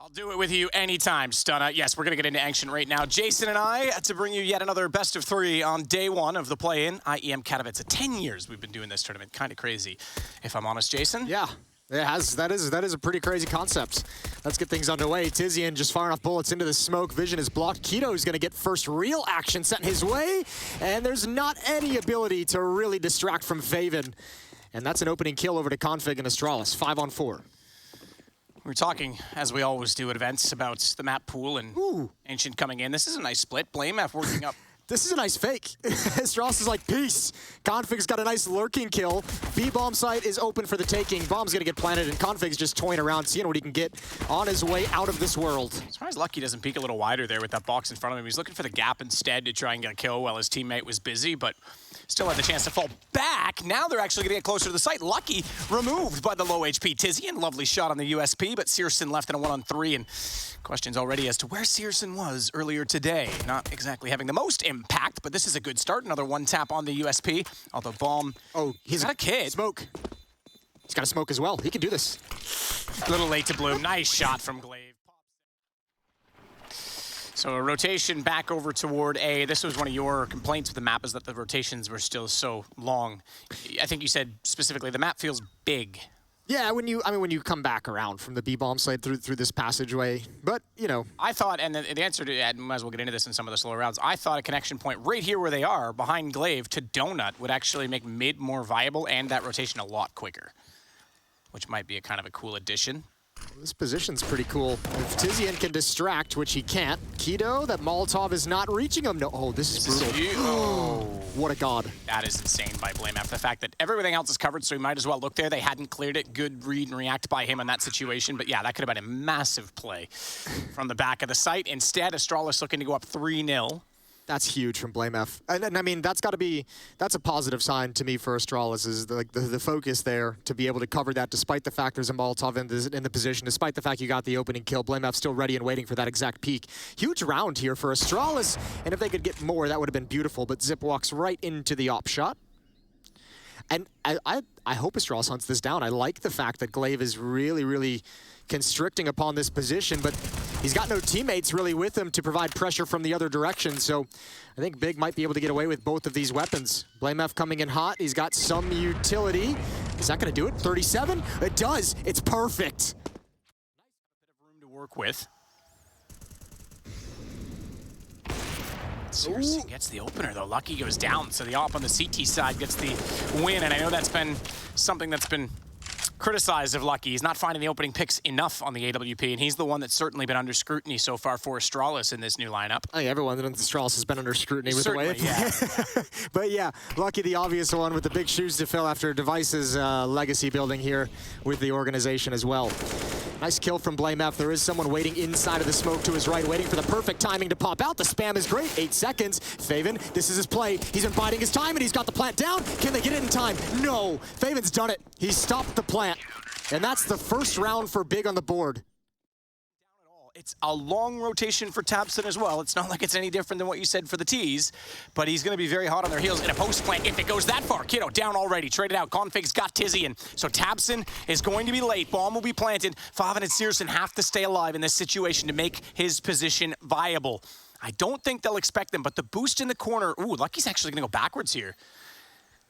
I'll do it with you anytime, Stunna. Yes, we're going to get into action right now. Jason and I to bring you yet another best of 3 on day 1 of the play-in. IEM Katowice. 10 years we've been doing this tournament. Kind of crazy, if I'm honest, Jason. Yeah, it has. That is a pretty crazy concept. Let's get things underway. Tizian just firing off bullets into the smoke. Vision is blocked. Keto's going to get first real action set in his way. And there's not any ability to really distract from Faven. And that's an opening kill over to Config and Astralis. 5 on 4. We're talking, as we always do at events, about the map pool and Ancient coming in. This is a nice split. BlameF working up. This is a nice fake. Astralis is like, peace. Config's got a nice lurking kill. B-bomb site is open for the taking. Bomb's gonna get planted, and Config's just toying around, seeing what he can get on his way out of this world. I'm surprised Lucky doesn't peek a little wider there with that box in front of him. He's looking for the gap instead to try and get a kill while his teammate was busy, but still had the chance to fall back. Now they're actually gonna get closer to the site. Lucky removed by the low HP Tizian. Lovely shot on the USP, but Searson left in a 1-on-3, and questions already as to where Searson was earlier today. Not exactly having the most impact, but this is a good start. Another 1-tap on the USP. Although Bomb, he's got a kid. Smoke. He's got a smoke as well. He can do this. A little late to bloom. Nice shot from Glaive. So a rotation back over toward A. This was one of your complaints with the map, is that the rotations were still so long. I think you said specifically the map feels big. Yeah, when you come back around from the B-bomb side through this passageway, but you know. I thought, and the answer to that, might as well get into this in some of the slower rounds, I thought a connection point right here where they are, behind Glaive to Donut, would actually make mid more viable and that rotation a lot quicker, which might be a kind of a cool addition. This position's pretty cool. If Tizian can distract, which he can't, Keto, that Molotov is not reaching him. No, this is brutal. What a god. That is insane by BlameF. The fact that everything else is covered, so he might as well look there. They hadn't cleared it. Good read and react by him in that situation. But yeah, that could have been a massive play from the back of the site. Instead, Astralis looking to go up 3-0. That's huge from BlameF. And I mean, that's a positive sign to me for Astralis, is the focus there to be able to cover that despite the fact there's a Molotov in the position, despite the fact you got the opening kill. BlameF still ready and waiting for that exact peak. Huge round here for Astralis, and if they could get more, that would have been beautiful, but Zip walks right into the op shot. And I hope Astralis hunts this down. I like the fact that Glaive is really, really constricting upon this position, but he's got no teammates really with him to provide pressure from the other direction, so I think Big might be able to get away with both of these weapons. BlameF coming in hot. He's got some utility. Is that going to do it? 37? It does. It's perfect. Nice bit of room to work with. Searson gets the opener, though. Lucky goes down, so the op on the CT side gets the win, and I know that's been something that's been criticized of Lucky. He's not finding the opening picks enough on the AWP, and he's the one that's certainly been under scrutiny so far for Astralis in this new lineup. I think everyone in Astralis has been under scrutiny with certainly, the way. Yeah. But yeah, Lucky the obvious one with the big shoes to fill after Device's legacy building here with the organization as well. Nice kill from BlameF. There is someone waiting inside of the smoke to his right, waiting for the perfect timing to pop out. The spam is great. 8 seconds. Faven, this is his play. He's been biding his time, and he's got the plant down. Can they get it in time? No. Faven's done it. He stopped the plant. And that's the first round for Big on the board. It's a long rotation for Tabson as well. It's not like it's any different than what you said for the T's, but he's going to be very hot on their heels in a post plant if it goes that far. Kiddo down already, traded out. Config's got Tizian, so Tabson is going to be late. Bomb will be planted. Faven and Searson have to stay alive in this situation to make his position viable. I don't think they'll expect them, but the boost in the corner, ooh, Lucky's actually going to go backwards here.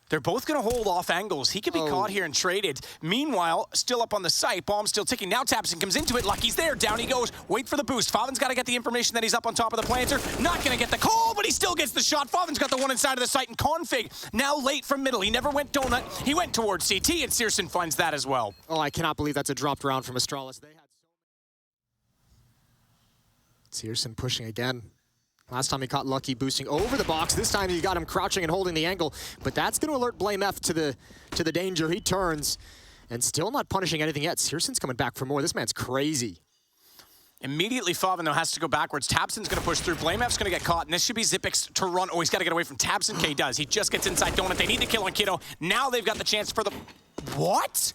They're both going to hold off angles. He could be caught here and traded. Meanwhile, still up on the site, bomb still ticking. Now Tabson comes into it. Lucky's there. Down he goes. Wait for the boost. Faven's got to get the information that he's up on top of the planter. Not going to get the call, but he still gets the shot. Faven's got the one inside of the site, and Config now late from middle. He never went donut. He went towards CT, and Searson finds that as well. Oh, I cannot believe that's a dropped round from Astralis. They had Searson pushing again. Last time he caught Lucky boosting over the box. This time he got him crouching and holding the angle. But that's going to alert BlameF to the danger. He turns and still not punishing anything yet. Searson's coming back for more. This man's crazy. Immediately, Faven, though, has to go backwards. Tabson's going to push through. BlameF's going to get caught, and this should be Zipix to run. Oh, he's got to get away from Tabson. K does. He just gets inside Donut. They need to kill on Kiddo. Now they've got the chance for the... What?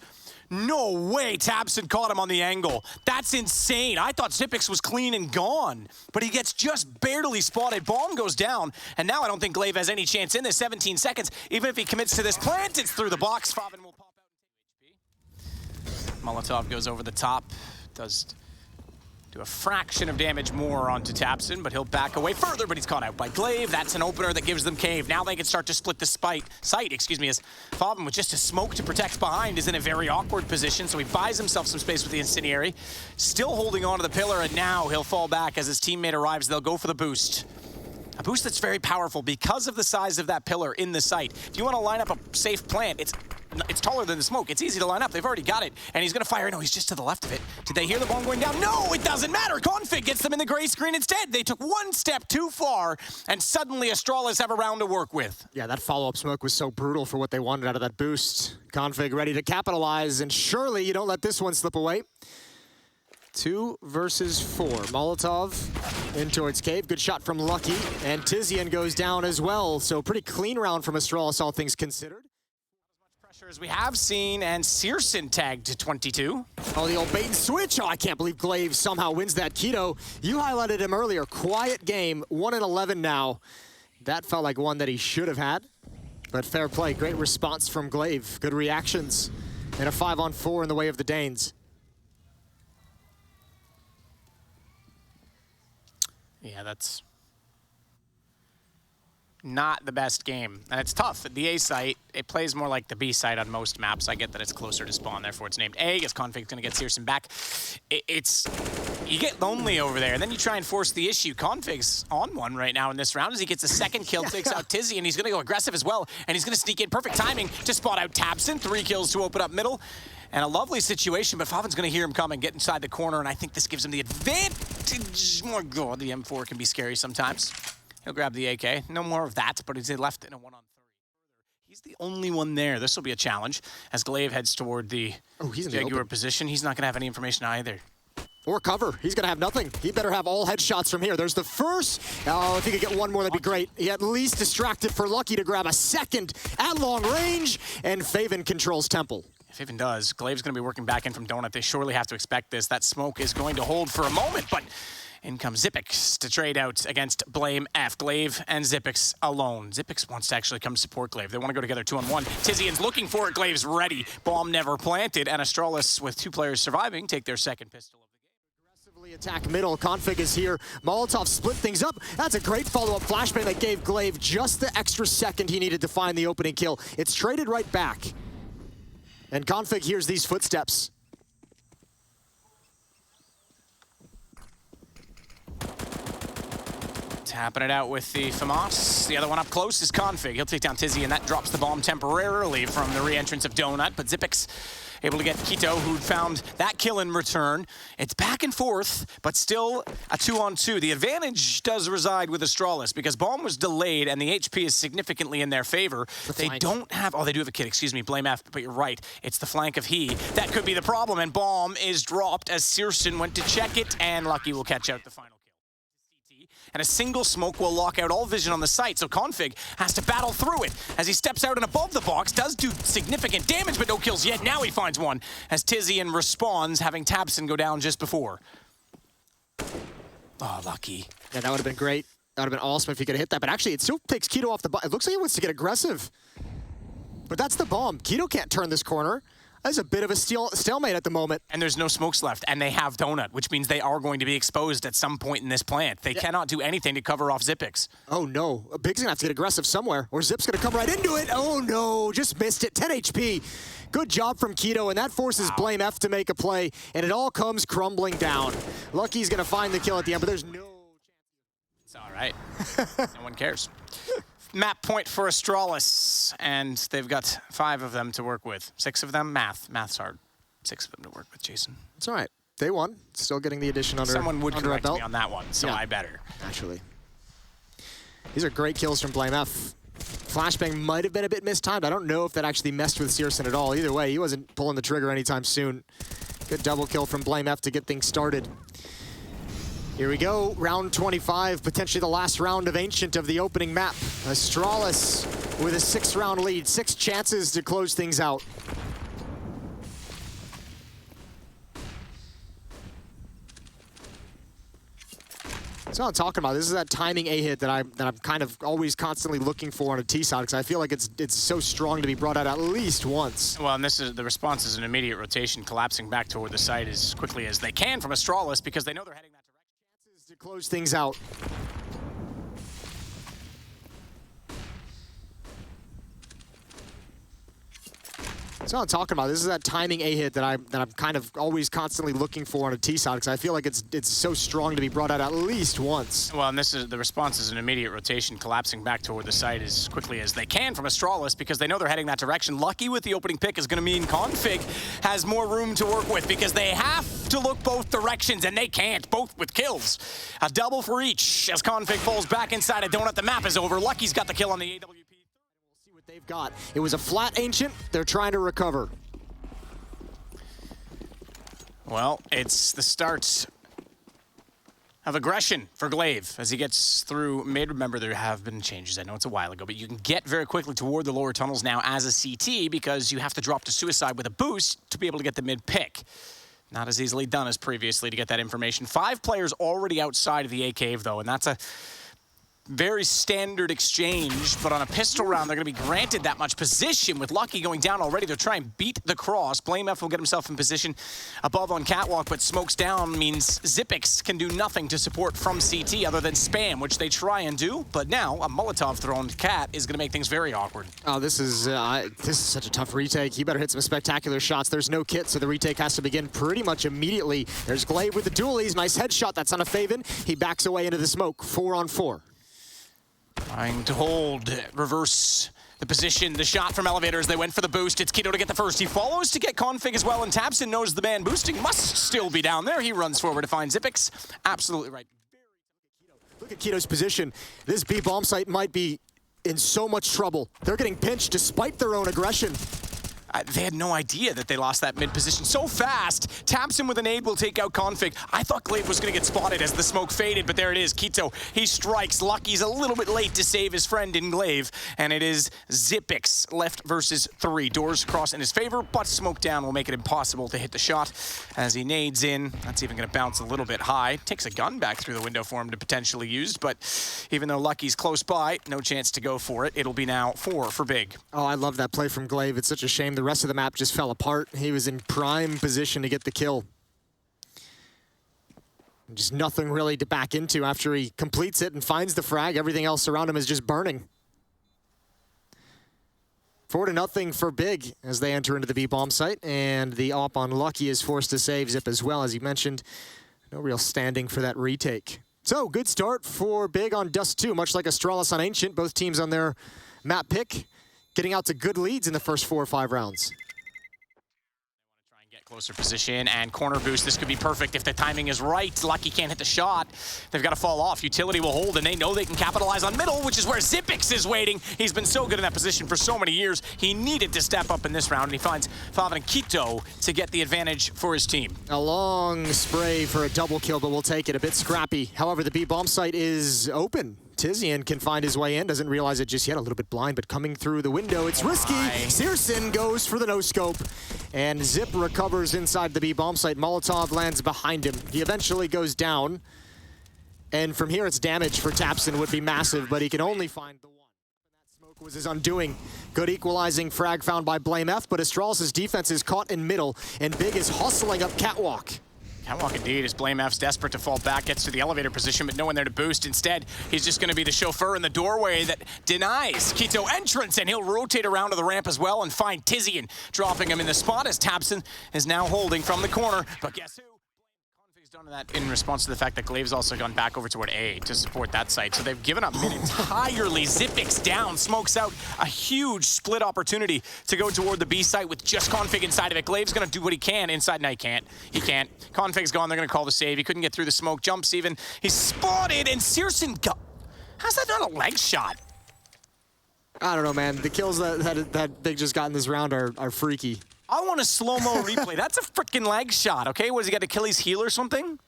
No way Tabson caught him on the angle. That's insane. I thought Zipix was clean and gone, but he gets just barely spotted. Bomb goes down, and now I don't think Glaive has any chance in this. 17 seconds. Even if he commits to this plant, it's through the box. Faven will pop out and take HP. Molotov goes over the top. Does Do a fraction of damage more onto tabseN, but he'll back away further, but he's caught out by Glaive. That's an opener that gives them cave. Now they can start to split the site, as Favin with just a smoke to protect behind is in a very awkward position, so he buys himself some space with the incendiary. Still holding on to the pillar, and now he'll fall back as his teammate arrives. They'll go for the boost. A boost that's very powerful because of the size of that pillar in the site. If you want to line up a safe plant, it's taller than the smoke. It's easy to line up. They've already got it. And he's going to fire. No, he's just to the left of it. Did they hear the bomb going down? No, it doesn't matter. Config gets them in the gray screen instead. They took one step too far, and suddenly Astralis have a round to work with. Yeah, that follow-up smoke was so brutal for what they wanted out of that boost. Config ready to capitalize, and surely you don't let this one slip away. 2 versus 4. Molotov in towards cave. Good shot from Lucky, and Tizian goes down as well. So pretty clean round from Astralis, all things considered. As we have seen, and CSGO tagged to 22. Oh, the old bait and switch. Oh, I can't believe Glaive somehow wins that. Keto, you highlighted him earlier. Quiet game, 1-11 now. That felt like one that he should have had, but fair play. Great response from Glaive. Good reactions, and a 5-on-4 in the way of the Danes. Yeah, that's not the best game. And it's tough. The A site, it plays more like the B site on most maps. I get that it's closer to spawn, therefore it's named A, as Config's gonna get CSGO back. You get lonely over there, and then you try and force the issue. Config's on one right now in this round as he gets a second kill, takes out Tizzy, and he's gonna go aggressive as well, and he's gonna sneak in. Perfect timing to spot out tabseN. 3 kills to open up middle. And a lovely situation, but Favin's gonna hear him come and get inside the corner, and I think this gives him the advantage. Oh God, the M4 can be scary sometimes. He'll grab the AK. No more of that, but he's left in a 1-on-3. He's the only one there. This will be a challenge as Glaive heads toward the Jaguar position. He's not going to have any information either. Or cover. He's going to have nothing. He better have all headshots from here. There's the first. Oh, if he could get one more, that'd be great. He at least distracted for Lucky to grab a second at long range, and Favin controls Temple. If Favin does, Glaive's going to be working back in from Donut. They surely have to expect this. That smoke is going to hold for a moment, but in comes Xyp9x to trade out against BlameF. Glaive and Xyp9x alone. Xyp9x wants to actually come support Glaive. They want to go together 2-on-1. Tizian's looking for it. Glaive's ready. Bomb never planted. And Astralis, with 2 players surviving, take their second pistol of the game. Aggressively attack middle. Config is here. Molotov split things up. That's a great follow-up flashbang that gave Glaive just the extra second he needed to find the opening kill. It's traded right back. And Config hears these footsteps. Tapping it out with the FAMAS. The other one up close is Config. He'll take down Tizzy, and that drops the bomb temporarily from the re-entrance of Donut. But Xyp9x able to get Keto, who found that kill in return. It's back and forth, but still a 2-on-2. The advantage does reside with Astralis because bomb was delayed, and the HP is significantly in their favor. They don't have, oh, they do have a kid, excuse me, BlameF, but you're right. It's the flank of he. That could be the problem, and bomb is dropped as CSGO went to check it, and Lucky will catch out the final. And a single smoke will lock out all vision on the site, so Config has to battle through it. As he steps out and above the box, does do significant damage, but no kills yet. Now he finds one, as Tizian responds, having tabseN go down just before. Oh, Lucky. Yeah, that would have been great. That would have been awesome if he could have hit that, but actually it still takes Keto off the bomb. It looks like he wants to get aggressive. But that's the bomb. Keto can't turn this corner. That's a bit of a stalemate at the moment. And there's no smokes left, and they have Donut, which means they are going to be exposed at some point in this plant. They cannot do anything to cover off Xyp9x. Oh no, Big's gonna have to get aggressive somewhere, or Zip's gonna come right into it. Oh no, just missed it, 10 HP. Good job from Keto, and that forces BlameF to make a play, and it all comes crumbling down. Lucky's gonna find the kill at the end, but there's no chance. It's all right, no one cares. Map point for Astralis, and they've got 5 of them to work with. 6 of them, math's hard. 6 of them to work with, Jason. It's all right. They won. Still getting the addition under Someone would under correct me on that one, so I better. Actually. These are great kills from BlameF. Flashbang might have been a bit mistimed. I don't know if that actually messed with CSGO at all. Either way, he wasn't pulling the trigger anytime soon. Good double kill from BlameF to get things started. Here we go, round 25, potentially the last round of Ancient of the opening map. Astralis with a 6-round lead, 6 chances to close things out. That's what I'm talking about. This is that timing A hit that I'm kind of always constantly looking for on a T side because I feel like it's so strong to be brought out at least once. Well, and this is the response is an immediate rotation, collapsing back toward the site as quickly as they can from Astralis because they know they're heading that direction. Chances to close things out. That's what I'm talking about. This is that timing A hit that I'm kind of always constantly looking for on a T side because I feel like it's so strong to be brought out at least once. Well, and this is the response is an immediate rotation, collapsing back toward the site as quickly as they can from Astralis because they know they're heading that direction. Lucky with the opening pick is going to mean Config has more room to work with because they have to look both directions and they can't, both with kills. A double for each as Config falls back inside a donut. The map is over. Lucky's got the kill on the AWP. They've got. It was a flat Ancient. They're trying to recover. Well, it's the start of aggression for Glaive as he gets through mid. Remember, there have been changes. I know it's a while ago, but you can get very quickly toward the lower tunnels now as a CT because you have to drop to suicide with a boost to be able to get the mid pick. Not as easily done as previously to get that information. 5 players already outside of the A cave, though, and that's a very standard exchange, but on a pistol round, they're going to be granted that much position. With Lucky going down already, they're trying to beat the cross. BlameF will get himself in position above on Catwalk, but smokes down means Zippix can do nothing to support from CT other than spam, which they try and do, but now a Molotov thrown Cat is going to make things very awkward. Oh, this is such a tough retake. You better hit some spectacular shots. There's no kit, so the retake has to begin pretty much immediately. There's Glaive with the dualies. Nice headshot. That's on a Faven. He backs away into the smoke. 4-on-4. Trying to hold, reverse the position, the shot from elevators. They went for the boost. It's Keto to get the first. He follows to get Config as well, and Tabson knows the man boosting must still be down there. He runs forward to find Zippix. Absolutely right. Look at Keto's position. This B bomb site might be in so much trouble. They're getting pinched despite their own aggression. They had no idea that they lost that mid position so fast. Tabson with a nade will take out Config. I thought Glaive was going to get spotted as the smoke faded, but there it is. Keto, he strikes. Lucky's a little bit late to save his friend in Glaive, and it is Zippix left versus 3. Doors cross in his favor, but smoke down will make it impossible to hit the shot as he nades in. That's even going to bounce a little bit high. Takes a gun back through the window for him to potentially use, but even though Lucky's close by, no chance to go for it. It'll be now 4 for Big. Oh, I love that play from Glaive. It's such a shame the rest of the map just fell apart. He was in prime position to get the kill. Just nothing really to back into after he completes it and finds the frag. Everything else around him is just burning. 4-0 for Big as they enter into the B bomb site, and the op on Lucky is forced to save Zip as well, as you mentioned. No real standing for that retake. So, good start for Big on Dust 2, much like Astralis on Ancient. Both teams on their map pick, getting out to good leads in the first 4 or 5 rounds. Closer position and corner boost. This could be perfect if the timing is right. Lucky can't hit the shot. They've got to fall off. Utility will hold, and they know they can capitalize on middle, which is where Zippix is waiting. He's been so good in that position for so many years. He needed to step up in this round, and he finds Faven and Keto to get the advantage for his team. A long spray for a double kill, but we'll take it. A bit scrappy. However, the B bomb site is open. Tizian can find his way in, doesn't realize it just yet, a little bit blind, but coming through the window, it's risky. Searson goes for the no-scope, and Zip recovers inside the B bomb site. Molotov lands behind him. He eventually goes down, and from here it's damage for Tapson would be massive, but he can only find the one. That smoke was his undoing. Good equalizing frag found by BlameF, but Astralis' defense is caught in middle, and Big is hustling up Catwalk. Catwalk indeed, as BlameF's desperate to fall back, gets to the elevator position, but no one there to boost. Instead, he's just going to be the chauffeur in the doorway that denies Keto entrance, and he'll rotate around to the ramp as well and find Tizian, dropping him in the spot as Tabson is now holding from the corner. But guess who? Config's done that in response to the fact that Glaive's also gone back over toward A to support that site. So they've given up mid entirely. Zippix down, smokes out a huge split opportunity to go toward the B site with just Config inside of it. Glaive's going to do what he can inside. No, he can't. He can't. Config's gone. They're going to call the save. He couldn't get through the smoke. Jumps even. He's spotted, and Searson how's that not a leg shot? I don't know, man. The kills that Big just got in this round are freaky. I want a slow-mo replay. That's a freaking leg shot, okay? What, does he got Achilles heel or something?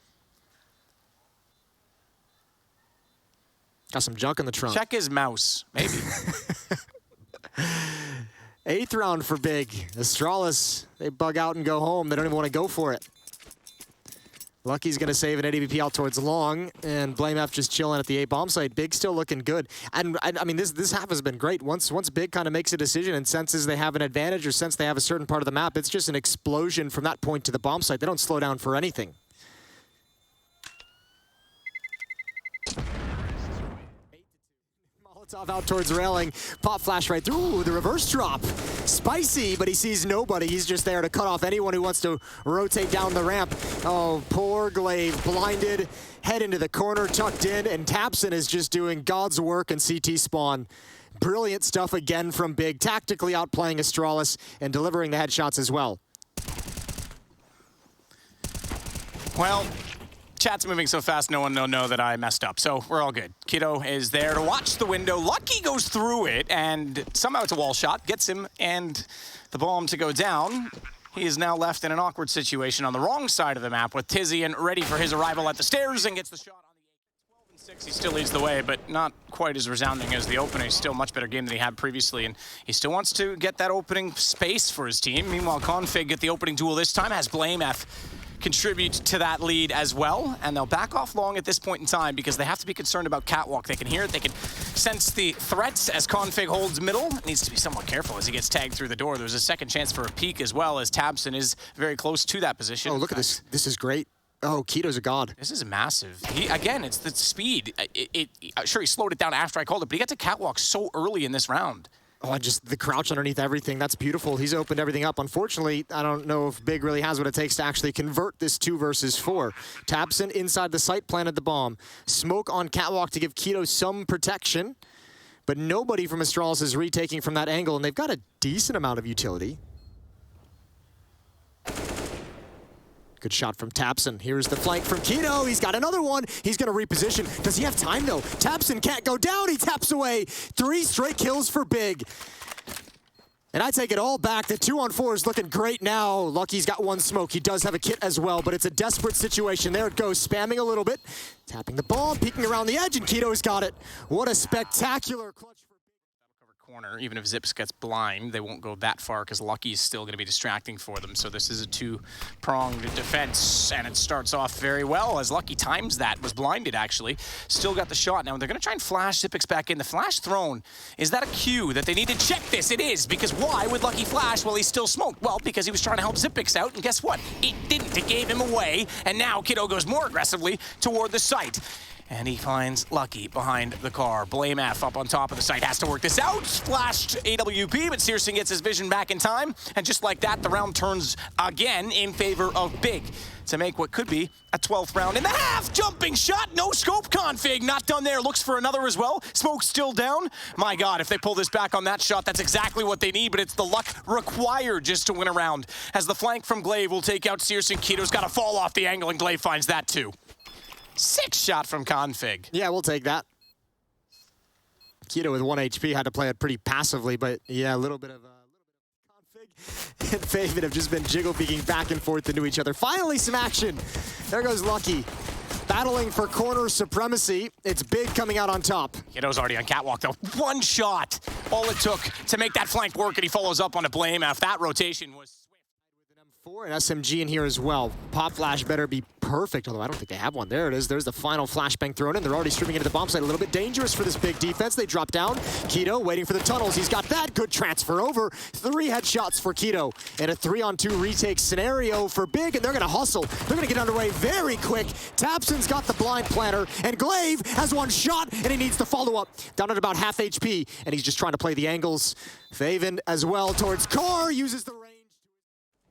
Got some junk in the trunk. Check his mouse, maybe. 8th round for Big. Astralis, they bug out and go home. They don't even want to go for it. Lucky's going to save an ADVP out towards long, and BlameF just chilling at the A bomb site. Big still looking good. And I mean, this half has been great. Once Big kind of makes a decision and senses they have an advantage or sense they have a certain part of the map, it's just an explosion from that point to the bomb site. They don't slow down for anything. Molotov out towards railing, pop flash right through. Ooh, the reverse drop. Spicy, but he sees nobody. He's just there to cut off anyone who wants to rotate down the ramp. Oh, poor Glaive, blinded, head into the corner, tucked in, and tabseN is just doing God's work in CT spawn. Brilliant stuff again from Big, tactically outplaying Astralis and delivering the headshots as well. Well, chat's moving so fast, no one will know that I messed up, so we're all good. Kito is there to watch the window. Lucky goes through it, and somehow it's a wall shot, gets him, and the bomb to go down. He is now left in an awkward situation on the wrong side of the map with Tizian ready for his arrival at the stairs and gets the shot on the 12 and 6. He still leads the way, but not quite as resounding as the opening. Still a much better game than he had previously, and he still wants to get that opening space for his team. Meanwhile, Config get the opening duel this time, has BlameF contribute to that lead as well, and they'll back off long at this point in time because they have to be concerned about Catwalk. They can hear it, they can sense the threats as Config holds middle. Needs to be somewhat careful as he gets tagged through the door. There's a second chance for a peek as well as tabseN is very close to that position. Oh, look at this. This is great. Oh, Kito's a god. This is massive. Again, it's the speed. Sure, he slowed it down after I called it, but he got to Catwalk so early in this round. Oh, and just the crouch underneath everything. That's beautiful. He's opened everything up. Unfortunately, I don't know if Big really has what it takes to actually convert this 2 versus 4. tabseN inside the site planted the bomb. Smoke on Catwalk to give Kito some protection, but nobody from Astralis is retaking from that angle, and they've got a decent amount of utility. Good shot from tabseN. Here's the flank from Kito. He's got another one. He's going to reposition. Does he have time, though? tabseN can't go down. He taps away. 3 straight kills for Big. And I take it all back. The 2-on-4 is looking great now. Lucky's got 1 smoke. He does have a kit as well, but it's a desperate situation. There it goes, spamming a little bit. Tapping the bomb, peeking around the edge, and Kito's got it. What a spectacular clutch. Corner, even if Zips gets blind, they won't go that far because Lucky is still going to be distracting for them. So this is a 2-pronged defense, and it starts off very well as Lucky times that. Was blinded, actually. Still got the shot. Now they're going to try and flash Zipix back in. The flash thrown, is that a cue that they need to check this? It is, because why would Lucky flash while he's still smoked? Well, because he was trying to help Zipix out, and guess what? It didn't. It gave him away, and now Kito goes more aggressively toward the site. And he finds Lucky behind the car. BlameF up on top of the site, has to work this out. Flashed AWP, but Searson gets his vision back in time. And just like that, the round turns again in favor of Big to make what could be a 12th round in the half. Jumping shot, no scope. Config not done there, looks for another as well. Smoke still down. My God, if they pull this back on that shot, that's exactly what they need, but it's the luck required just to win a round. As the flank from Glaive will take out Searson. Kito's got to fall off the angle, and Glaive finds that too. 6 shot from Config. Yeah, we'll take that. Kito with 1 HP had to play it pretty passively, but yeah, a little bit of Config and Faven have just been jiggle peeking back and forth into each other. Finally, some action. There goes Lucky. Battling for corner supremacy. It's Big coming out on top. Kito's already on Catwalk, though. 1 shot. All it took to make that flank work, and he follows up on a BlameF. That rotation was with an SMG in here as well. Pop flash better be perfect, although I don't think they have one. There it is. There's the final flashbang thrown in. They're already streaming into the bomb site. A little bit dangerous for this Big defense. They drop down. Kito waiting for the tunnels. He's got that. Good transfer over. 3 headshots for Kito. And a 3-on-2 retake scenario for Big, and they're going to hustle. They're going to get underway very quick. tabseN's got the blind planter, and Glaive has 1 shot, and he needs to follow up. Down at about half HP, and he's just trying to play the angles. Faven as well towards Car, uses the range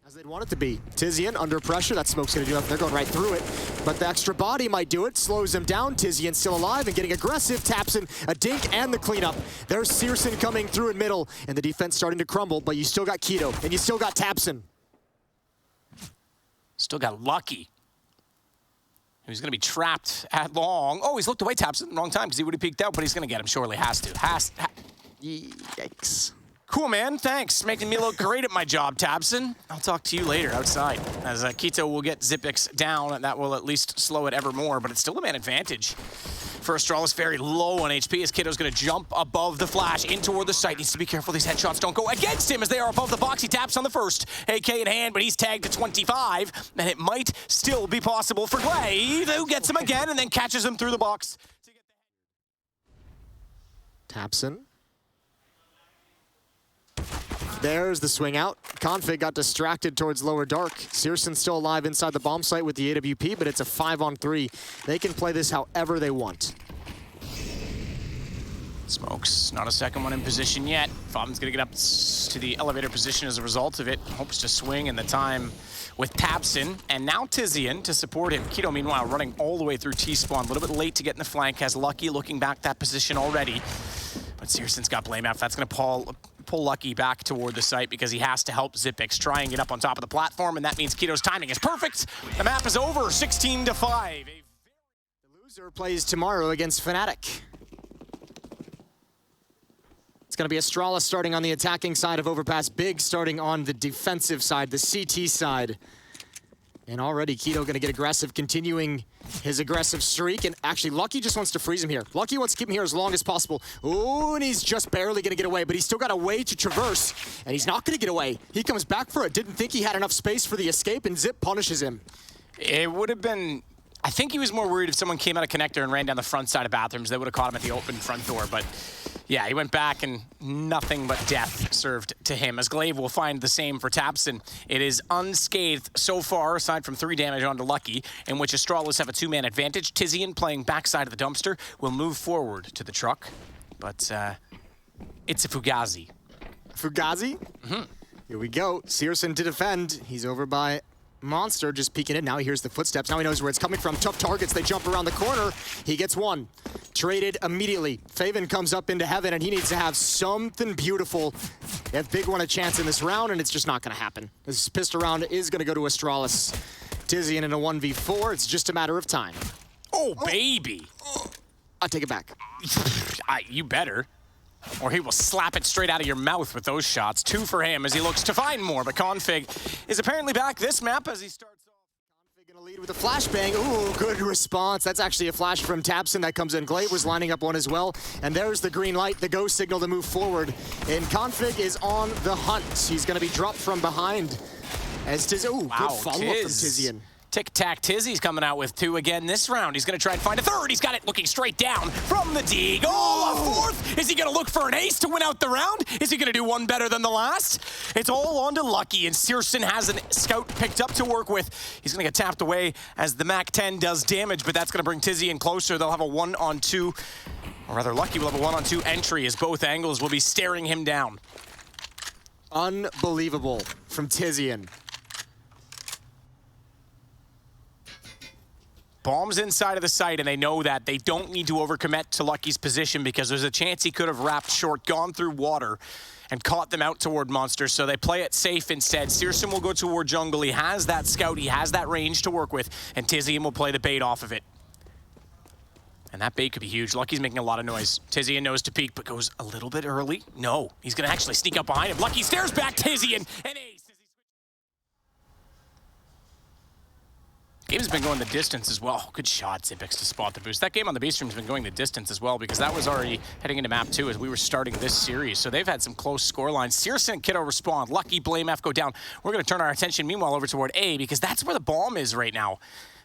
as they'd want it to be. Tizian under pressure. That smoke's going to do nothing. They're going right through it. But the extra body might do it. Slows him down. Tizian still alive and getting aggressive. tabseN a dink and the cleanup. There's Searson coming through in middle. And the defense starting to crumble. But you still got Kito. And you still got tabseN. still got Lucky. He's going to be trapped at long. Oh, he's looked away, tabseN. Wrong time because he would have peeked out, but he's going to get him. Surely has to. Yikes. Cool, man. Thanks. Making me look great at my job, tabseN. I'll talk to you later outside. As Kito will get Zipix down, and that will at least slow it ever more, but it's still a man advantage for Astralis, very low on HP as Kiddo's going to jump above the flash in toward the site. Needs to be careful these headshots don't go against him as they are above the box. He taps on the first, AK in hand, but he's tagged to 25, and it might still be possible for Glaive, who gets him again and then catches him through the box. Tapson. There's the swing out. Config got distracted towards lower dark. Searson's still alive inside the bomb site with the AWP, but it's a 5-on-3. They can play this however they want. Smokes, not a second one in position yet. Fobben's gonna get up to the elevator position as a result of it. Hopes to swing in the time with Tapson, and now Tizian to support him. Kito, meanwhile, running all the way through T-spawn. A little bit late to get in the flank, has Lucky looking back that position already. But Searson's got blame out. That's gonna pull Lucky back toward the site because he has to help Xyp9x try and get up on top of the platform, and that means Kito's timing is perfect. The map is over, 16-5. The loser plays tomorrow against Fnatic. It's going to be Astralis starting on the attacking side of Overpass, Big starting on the defensive side, the CT side. And already Kito going to get aggressive, continuing his aggressive streak. And actually, Lucky just wants to freeze him here. Lucky wants to keep him here as long as possible. Ooh, and he's just barely going to get away, but he's still got a way to traverse. And he's not going to get away. He comes back for it. Didn't think he had enough space for the escape, and Xyp punishes him. It would have been... I think he was more worried if someone came out of connector and ran down the front side of bathrooms. They would have caught him at the open front door. But yeah, he went back and nothing but death served to him. As Glaive will find the same for Tapson. It is unscathed so far, aside from 3 damage onto Lucky, in which Astralis have a 2-man advantage. Tizian, playing backside of the dumpster, will move forward to the truck. But it's a Fugazi. Fugazi? Mm-hmm. Here we go. Searson to defend. He's over by Monster, just peeking in. Now he hears the footsteps. Now he knows where it's coming from. Tough targets. They jump around the corner. He gets one. Traded immediately. Faven comes up into heaven, and he needs to have something beautiful if Big want a chance in this round, and it's just not going to happen. This pistol round is going to go to Astralis. Tizian in a 1v4. It's just a matter of time. Oh, baby. I'll take it back. You better. Or he will slap it straight out of your mouth with those shots. 2 for him as he looks to find more, but Config is apparently back this map as he starts off. Config gonna lead with a flashbang. Ooh, good response. That's actually a flash from Tapson that comes in. Glaive was lining up one as well. And there's the green light, the go signal to move forward. And Config is on the hunt. He's gonna be dropped from behind. As Tiz, ooh, wow, good follow-up from Tizian. Tic-tac Tizzy's coming out with 2 again this round. He's going to try and find a 3rd. He's got it looking straight down from the Deagle. Oh, a 4th. Is he going to look for an ace to win out the round? Is he going to do one better than the last? It's all on to Lucky, and Searson has a scout picked up to work with. He's going to get tapped away as the MAC-10 does damage, but that's going to bring Tizzy in closer. They'll have a 1-on-2, or rather Lucky will have a 1-on-2 entry as both angles will be staring him down. Unbelievable from Tizian. Bombs inside of the site, and they know that. They don't need to overcommit to Lucky's position because there's a chance he could have wrapped short, gone through water, and caught them out toward Monster, so they play it safe instead. Searson will go toward jungle. He has that scout, he has that range to work with, and Tizian will play the bait off of it. And that bait could be huge. Lucky's making a lot of noise. Tizian knows to peek, but goes a little bit early. No, he's gonna actually sneak up behind him. Lucky stares back, Tizian, and ace. Game's been going the distance as well. Good shot, Xyp9x, to spot the boost. That game on the B stream's been going the distance as well because that was already heading into map 2 as we were starting this series. So they've had some close score lines. Searson and Kiddo respond. Lucky, Blame F go down. We're going to turn our attention, meanwhile, over toward A because that's where the bomb is right now.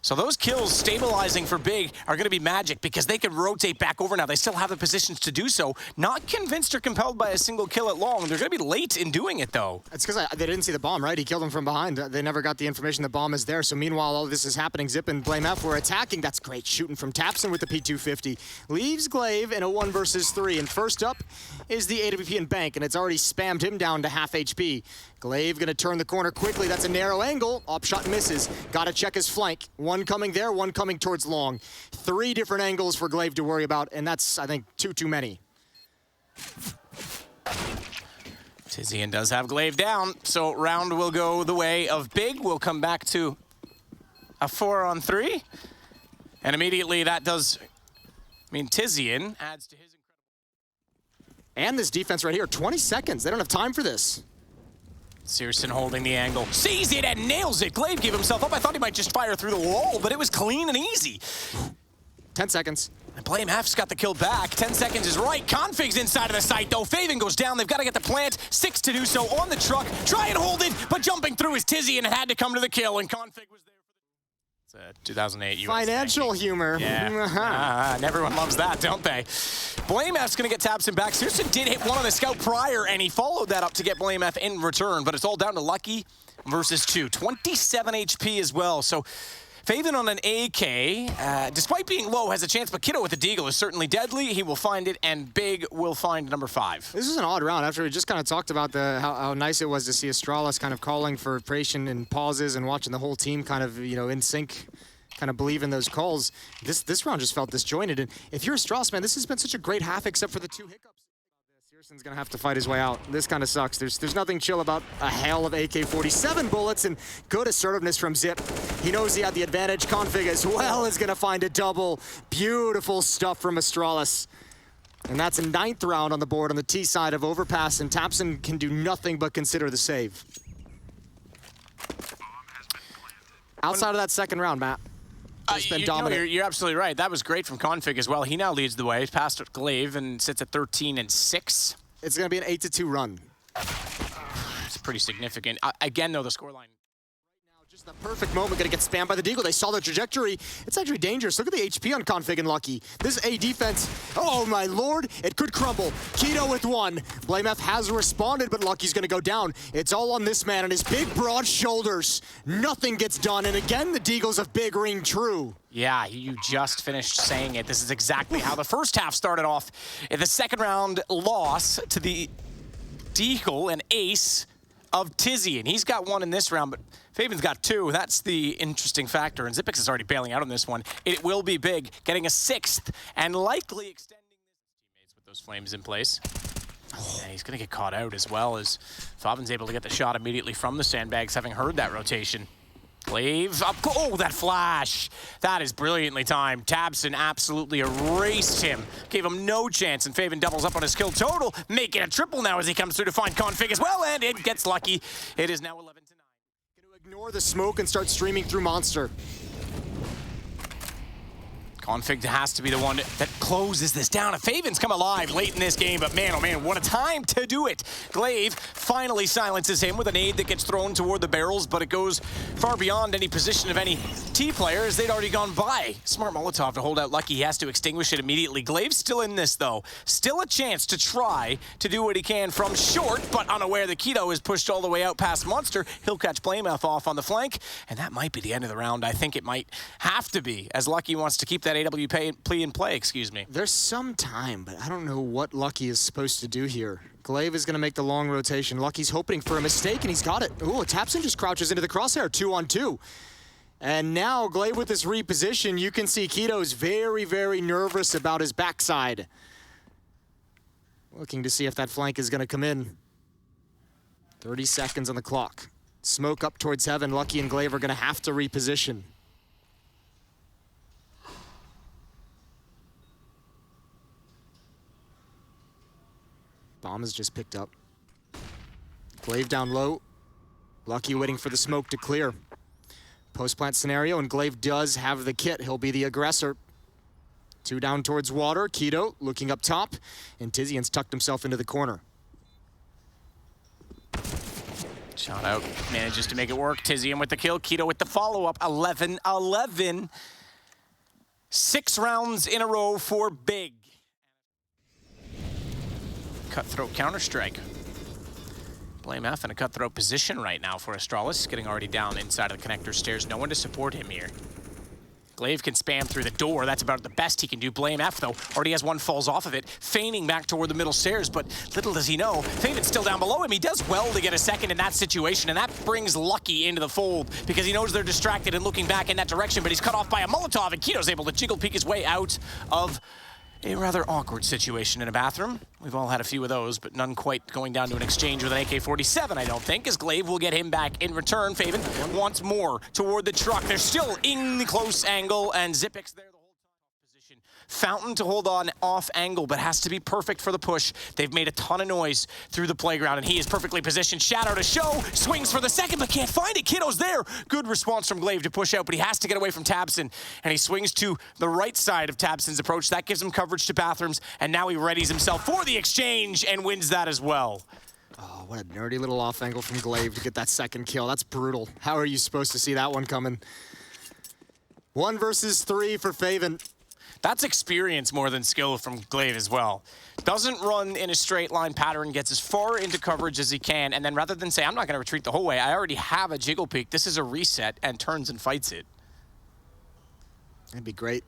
So those kills stabilizing for Big are going to be magic because they can rotate back over now. They still have the positions to do so. Not convinced or compelled by a single kill at long. They're going to be late in doing it, though. It's because they didn't see the bomb, right? He killed him from behind. They never got the information the bomb is there. So meanwhile, all this is happening. Xyp and Blame F were attacking. That's great. Shooting from Tapson with the P250. Leaves Glaive in a 1 versus 3. And first up is the AWP and Bank, and it's already spammed him down to half HP. Glaive gonna turn the corner quickly. That's a narrow angle. Op shot misses. Gotta check his flank. One coming there, one coming towards long. 3 different angles for Glaive to worry about, and that's, I think, too many. Tizian does have Glaive down, so round will go the way of Big. We'll come back to a 4-on-3. And immediately that does mean Tizian adds to his incredible... And this defense right here, 20 seconds. They don't have time for this. Searson holding the angle, sees it and nails it. Glaive gave himself up. I thought he might just fire through the wall, but it was clean and easy. 10 seconds. And Blame F's got the kill back. 10 seconds is right. Config's inside of the site, though. Faven goes down. They've got to get the plant. 6 to do so on the truck. Try and hold it, but jumping through is Tizzy and had to come to the kill, and Config was there. It's a 2008 US Financial ranking. humor. Yeah. And everyone loves that, don't they? Blame F's going to get Tabson back. Searson did hit one on the scout prior, and he followed that up to get Blame F in return, but it's all down to Lucky versus 2. 27 HP as well, so Faven on an AK, despite being low, has a chance, but Kiddo with the Deagle is certainly deadly. He will find it, and Big will find number 5. This is an odd round. After we just kind of talked about how nice it was to see Astralis kind of calling for patient and pauses and watching the whole team kind of, you know, in sync, kind of believe in those calls. This round just felt disjointed. And if you're Astralis, man, this has been such a great half except for the 2 hiccups. Searson's gonna have to fight his way out. This kind of sucks. There's nothing chill about a hail of AK-47 bullets and good assertiveness from Zip. He knows he had the advantage. Config as well is gonna find a double. Beautiful stuff from Astralis. And that's a 9th round on the board on the T side of Overpass, and Tabson can do nothing but consider the save. Outside of that second round, Matt, it's been dominant. You're absolutely right. That was great from Config as well. He now leads the way. He's past Glaive and sits at 13-6. It's going to be an 8-2 run. It's pretty significant. Again, though, the scoreline. Just the perfect moment, gonna get spammed by the Deagle. They saw the trajectory. It's actually dangerous. Look at the HP on Config and Lucky. This A defense, oh my lord, it could crumble. Keto with 1. Blame F has responded, but Lucky's gonna go down. It's all on this man and his big, broad shoulders. Nothing gets done, and again, the Deagles of Big ring true. Yeah, you just finished saying it. This is exactly how the first half started off. In the second round loss to the Deagle and ace of Tizzy, and he's got 1 in this round, but Faven's got 2. That's the interesting factor, and Zipix is already bailing out on this one. It will be Big, getting a 6th, and likely extending his teammates with those flames in place. Yeah, he's going to get caught out as well, as Faven's able to get the shot immediately from the sandbags, having heard that rotation. Glaive up. Oh, that flash. That is brilliantly timed. Tabson absolutely erased him. Gave him no chance, and Faven doubles up on his kill total, making a triple now as he comes through to find Config as well, and it gets Lucky. It is now 11-9. Gonna ignore the smoke and start streaming through Monster. Config has to be the one that closes this down. Faven's come alive late in this game, but man, oh man, what a time to do it. Glaive finally silences him with a nade that gets thrown toward the barrels, but it goes far beyond any position of any T players. They'd already gone by. Smart Molotov to hold out Lucky. He has to extinguish it immediately. Glaive's still in this, though. Still a chance to try to do what he can from short, but unaware that Keto is pushed all the way out past Monster. He'll catch Blame F off on the flank, and that might be the end of the round. I think it might have to be, as Lucky wants to keep that AW plea in play, excuse me. There's some time, but I don't know what Lucky is supposed to do here. Glaive is going to make the long rotation. Lucky's hoping for a mistake, and he's got it. Ooh, Tabson just crouches into the crosshair, 2-on-2. And now, Glaive with this reposition, you can see Keto's very, very nervous about his backside. Looking to see if that flank is going to come in. 30 seconds on the clock. Smoke up towards heaven. Lucky and Glaive are going to have to reposition. Bomb is just picked up. Glaive down low. Lucky waiting for the smoke to clear. Post-plant scenario, and Glaive does have the kit. He'll be the aggressor. 2 down towards water. Keto looking up top, and Tizian's tucked himself into the corner. Shot out, manages to make it work. Tizian with the kill, Keto with the follow-up. 11-11. 6 rounds in a row for Big. Cutthroat counter-strike. Blame F in a cutthroat position right now for Astralis, getting already down inside of the connector stairs. No one to support him here. Glaive can spam through the door. That's about the best he can do. Blame F, though, already has one falls off of it, feigning back toward the middle stairs, but little does he know, Faven's still down below him. He does well to get a second in that situation, and that brings Lucky into the fold because he knows they're distracted and looking back in that direction, but he's cut off by a Molotov, and Keto's able to jiggle peek his way out of a rather awkward situation in a bathroom. We've all had a few of those, but none quite going down to an exchange with an AK-47, I don't think, as Glaive will get him back in return. Faven wants more toward the truck. They're still in the close angle, and Zipix there the whole time. Position Fountain to hold on off angle, but has to be perfect for the push. They've made a ton of noise through the playground, and he is perfectly positioned. Shadow to show, swings for the second, but can't find it. Kiddo's there. Good response from Glaive to push out, but he has to get away from tabseN, and he swings to the right side of tabseN's approach. That gives him coverage to bathrooms, and now he readies himself for the exchange and wins that as well. Oh, what a nerdy little off angle from Glaive to get that second kill. That's brutal. How are you supposed to see that one coming? 1 versus 3 for Faven. That's experience more than skill from Glaive as well. Doesn't run in a straight line pattern, gets as far into coverage as he can, and then rather than say, I'm not going to retreat the whole way, I already have a jiggle peek, this is a reset, and turns and fights it. That'd be great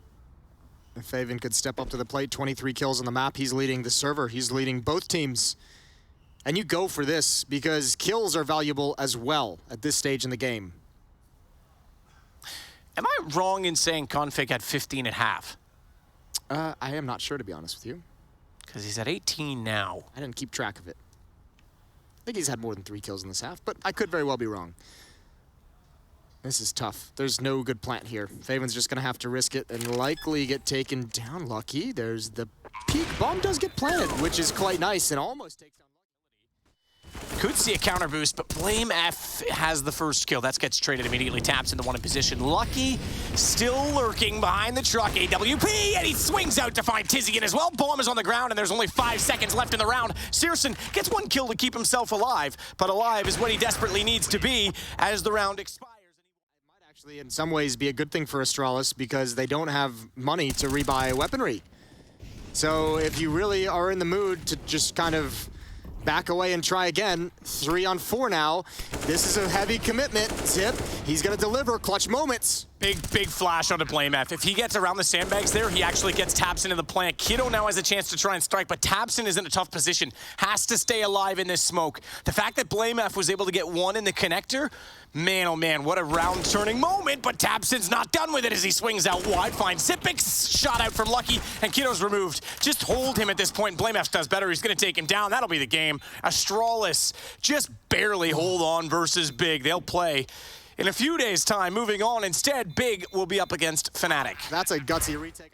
if Faven could step up to the plate. 23 kills on the map. He's leading the server. He's leading both teams. And you go for this because kills are valuable as well at this stage in the game. Am I wrong in saying Config had 15 at half? I am not sure, to be honest with you. Because he's at 18 now. I didn't keep track of it. I think he's had more than 3 kills in this half, but I could very well be wrong. This is tough. There's no good plant here. Faven's just going to have to risk it and likely get taken down. Lucky. There's the peak. Bomb does get planted, which is quite nice and almost takes down. Could see a counter boost, but Blame F has the first kill. That gets traded immediately. Taps into one in position. Lucky still lurking behind the truck. AWP, and he swings out to find Tizian as well. Bomb is on the ground, and there's only 5 seconds left in the round. searson gets 1 kill to keep himself alive, but alive is what he desperately needs to be as the round expires. It might actually, in some ways, be a good thing for Astralis because they don't have money to rebuy weaponry. So if you really are in the mood to just kind of back away and try again. 3 on 4 now. This is a heavy commitment. Zip, he's gonna deliver clutch moments. Big flash onto Blame F. If he gets around the sandbags there, he actually gets tabseN in the plant. Kiddo now has a chance to try and strike, but tabseN is in a tough position. Has to stay alive in this smoke. The fact that Blame F was able to get 1 in the connector, man, oh man, what a round-turning moment, but tabseN's not done with it as he swings out wide. Finds Zipix, shot out from Lucky, and Kiddo's removed. Just hold him at this point. Blame F does better. He's gonna take him down. That'll be the game. Astralis just barely hold on versus Big. They'll play in a few days' time. Moving on, instead, Big will be up against Fnatic. That's a gutsy retake.